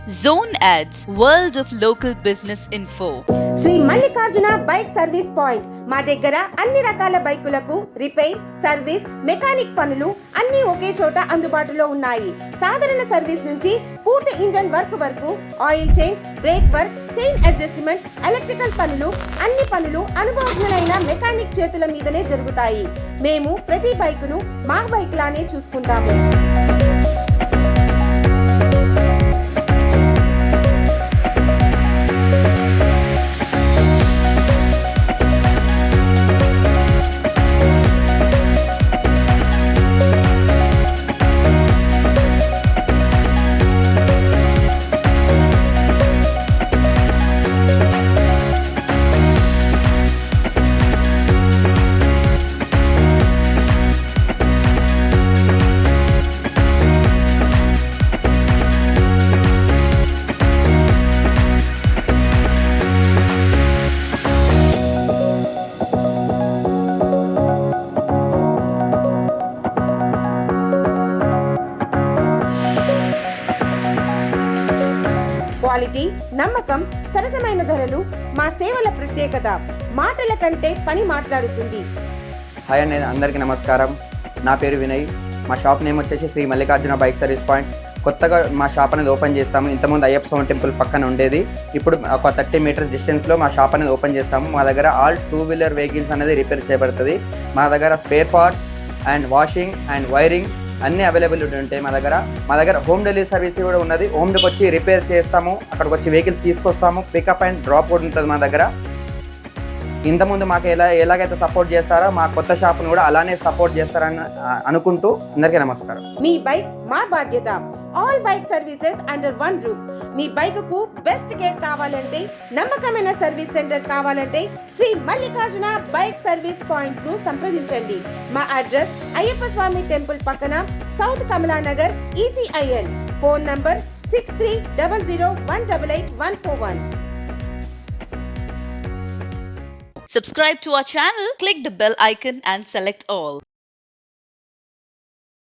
Zone Ads, World of Local Business Info. Shri Mallikarjuna bike service point. మా దగ్గర అన్ని రకాల బైకులకు రిపేర్, సర్వీస్, మెకానిక్ పనులు అన్ని ఒకే చోట అందుబాటులో ఉన్నాయి. సాధారణ సర్వీస్ నుంచి పూర్తి ఇంజన్ వర్క్ వరకు, oil change, break work, chain adjustment, electrical పనులు, అన్ని పనులు అనుభవజ్ఞులైన మెకానిక్ చేతుల మీదనే జరుగుతాయి. మేము ప్రతి బైకును మా బైక్ లానే చూసుకుంటాము. క్వాలిటీ, నమ్మకం, సరసమైన ధరలు మా సేవల ప్రత్యేకత. మాటల కంటే పని మాట్లాడుతుంది. హాయ్ అండి, అందరికీ నమస్కారం. నా పేరు వినయ్. మా షాప్ నేమ్ వచ్చేసి Shri Mallikarjuna bike service point. కొత్తగా మా షాప్ అనేది ఓపెన్ చేస్తాము. ఇంతకుముందు అయ్యప్ప స్వామి టెంపుల్ పక్కన ఉండేది. ఇప్పుడు ఒక 30 మీటర్స్ డిస్టెన్స్లో మా షాప్ అనేది ఓపెన్ చేస్తాము. మా దగ్గర ఆల్ 2 వీలర్ వెహికల్స్ అనేది రిపేర్ చేయబడుతుంది. మా దగ్గర spare parts and washing and wiring అన్నీ అవైలబిలిటీ ఉంటాయి. మా దగ్గర హోమ్ డెలివరీ సర్వీస్ కూడా ఉన్నది. హోమ్కి వచ్చి రిపేర్ చేస్తాము, అక్కడికి వచ్చి వెహికల్ తీసుకొస్తాము. పికప్ అండ్ డ్రాప్ కూడా ఉంటుంది మా దగ్గర. ఇంతకుముందు మాకు ఎలాగైతే సపోర్ట్ చేస్తారో మా కొత్త షాప్ను కూడా అలానే సపోర్ట్ చేస్తారని అనుకుంటూ అందరికీ నమస్కారం. మీ బైక్ మా బాధ్యత. All bike services under one roof. మీ బైక్ కు బెస్ట్ కేర్ కావాలంటే, నమ్మకమైన సర్వీస్ సెంటర్ కావాలంటే Shri Mallikarjuna bike service point ను సంప్రదించండి. మా అడ్రస్ అయ్యప్ప స్వామి టెంపుల్ పక్కన, south Kamalanagar, ECIL. Phone number 6300188141. Subscribe to our channel, click the bell icon and select all.